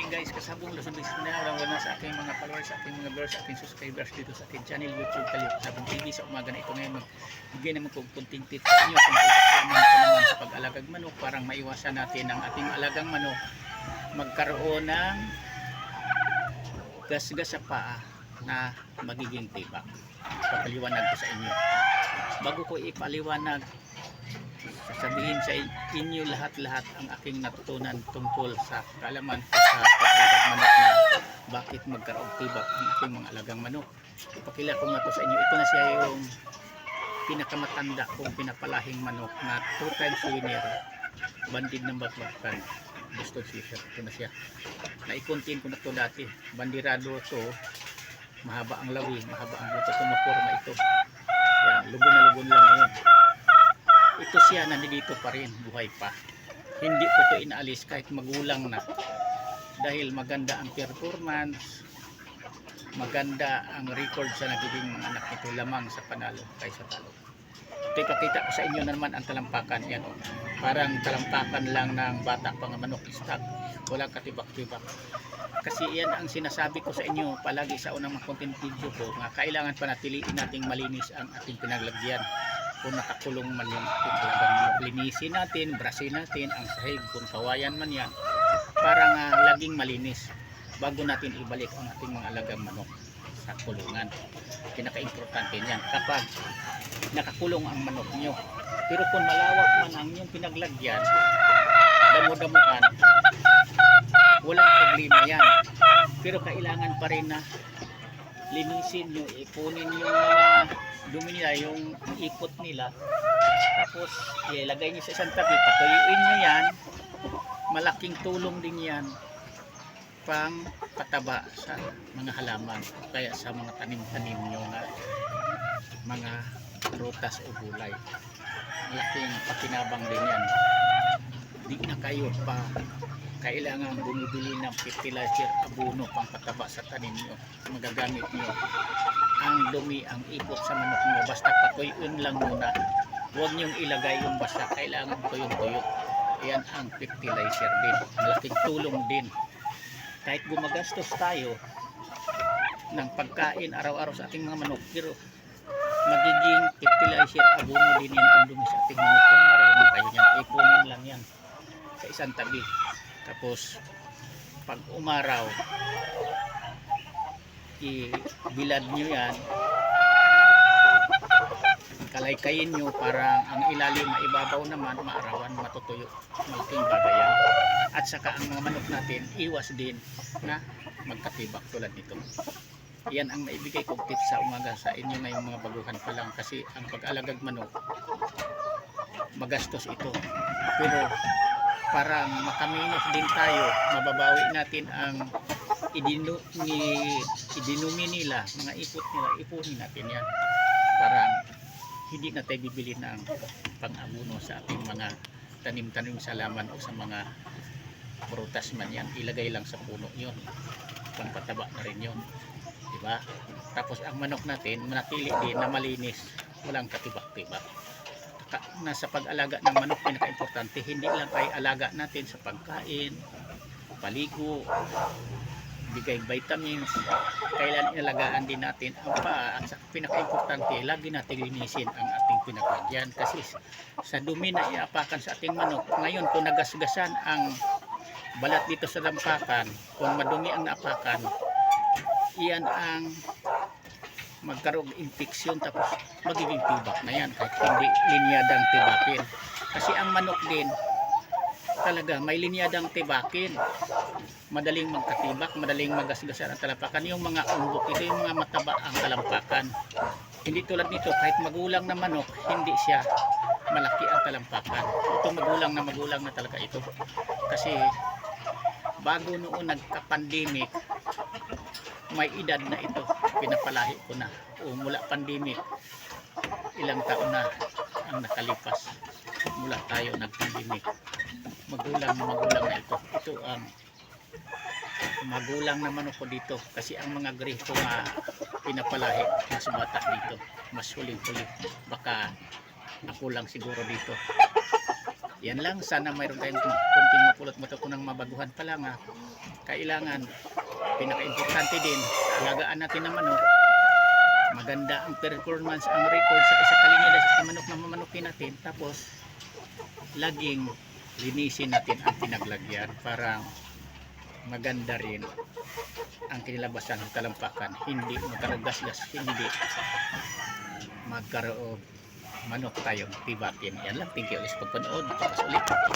guys, kasabong Luzon Business na wala sa aking mga followers, sa aking mga viewers, sa aking subscribers dito sa aking channel YouTube Kalip Kasabong TV. Sa umaga na ito ngayon, magbigay naman kong kunting tips sa inyo kung kailangan ko naman sa pag-alagag manok, parang maiwasan natin ang ating alagang manok magkaroon ng gasgas sa paa na magiging tibak. Papaliwanag ko sa inyo. Bago ko ipaliwanag, sasabihin sa inyo lahat-lahat ang aking natutunan tungkol sa kaalaman ko sa pag-alagang manok na bakit magkaroon tibak ang aking mga alagang manok. Ipakila ko na to sa inyo. Ito na siya yung pinakamatanda kong pinapalahing manok na 2 times winner, bandid ng bakbakan, Boston Fisher. Ito na siya. Naikontin ko na to dati. Bandirado to, mahaba ang lawi, mahaba ang buto, tumaporma ito. Yan, lugon na lugon lang ngayon. Ito siya, nandito pa rin, buhay pa. Hindi ko ito inaalis kahit magulang na. Dahil maganda ang performance, maganda ang record sa nagiging mga anak nito, lamang sa panalo kaysa talo. Ito ipakita ko sa inyo na naman ang talampakan. Yan, oh. Parang talampakan lang ng bata pang manok stock. Walang katibak-tibak. Kasi yan ang sinasabi ko sa inyo palagi sa unang mga content video ko, nga kailangan panatiliin nating malinis ang ating pinaglagyan. Kung nakakulong man yung ating alagang manok, linisin natin, brasin natin ang sahig, kung kawayan man yan, para nga laging malinis bago natin ibalik ang ating mga alagang manok sa kulungan. Pinaka-importante niyan kapag nakakulong ang manok nyo. Pero kung malawak man ang yung pinaglagyan, damo-damukan, walang problema yan. Pero kailangan pa rin na linisin nyo, ipunin yung mga dumi nila, yung ipot nila, tapos ilagay nyo sa isang tabi, patuyuin nyo yan. Malaking tulong din yan pang pataba sa mga halaman, kaya sa mga tanim-tanim nyo nga mga prutas o gulay. Malaking pakinabang din yan. Di na kayo pa kailangan bumibili ng fertilizer, abono pang pataba sa tanim nyo. Magagamit nyo ang dumi, ang ipot sa manok nyo, basta patuyuin lang muna. Huwag nyong ilagay yung basta, kailangan tuyong-tuyo. Yan ang fertilizer din, malaking tulong din. Kahit gumagastos tayo ng pagkain araw-araw sa ating mga manok, pero magiging fertilizer, abono din yan ang dumi sa ating manok. Kung marunong kayo yan, ipunin lang yan sa isang tabi. Tapos pag umaraw, ibilad nyo yan, kalaykayin nyo, parang ang ilalim maibabaw naman, maarawan, matutuyo, malaking bagay yan. At saka ang mga manok natin, iwas din na magkatibak tulad nito. Yan ang naibigay kong tips sa umaga sa inyo na yung mga baguhan pa lang, kasi ang pag-alagag manok magastos ito, pero parang makaminos din tayo, mababawi natin ang idinumi nila, mga ipot nila, ipunin natin yan. Parang hindi na tayo bibili ng pang-abuno sa ating mga tanim-tanim sa laman o sa mga prutas man yan. Ilagay lang sa puno yun, pangpataba na rin yun, diba? Tapos ang manok natin manatili din na malinis, walang katibak-tibak. Nasa pag-alaga ng manok, pinaka-importante, hindi lang ay alaga natin sa pagkain, paligo, bigay vitamins, kailan inalagaan din natin ang paa. At pinaka-importante, lagi natin linisin ang ating pinaglagyan, kasi sa dumi na iapakan sa ating manok, ngayon kung nagasgasan ang balat dito sa lampakan, kung madumi ang naapakan, iyan ang magkaroon infeksyon, tapos magiging tibak na yan kahit hindi linyadang tibakin. Kasi ang manok din talaga may linyadang tibakin, madaling magkatibak, madaling magasgasan ang talampakan. Yung mga umbok, ito yung mga mataba ang talampakan. Hindi tulad nito, kahit magulang na manok, hindi siya malaki ang talampakan. Ito magulang na talaga ito. Kasi bago noon nagka-pandemic, may edad na ito, pinapalahi ko na. O mula pandemic, ilang taon na ang nakalipas mula tayo nag-pandemic. Magulang na ito. Ito ang magulang naman ako dito, kasi ang mga gripo nga pinapalahi, mas bata dito, mas huling-huli. Baka ako lang siguro dito. Yan lang, sana mayroon tayong konting mapulot matutunang mabaguhan pa lang kailangan, pinaka-importante din, alagaan natin ang manok, maganda ang performance, ang record sa isa kalinga sa manok na mamanukin natin, tapos laging linisin natin ang pinaglagyan para maganda rin ang kinilabasan ng talampakan, hindi magkarogasgas, hindi magkaroon manok tayong tibakin. Yan lang, thank you ulit sa pagpanood. Bukas ulit.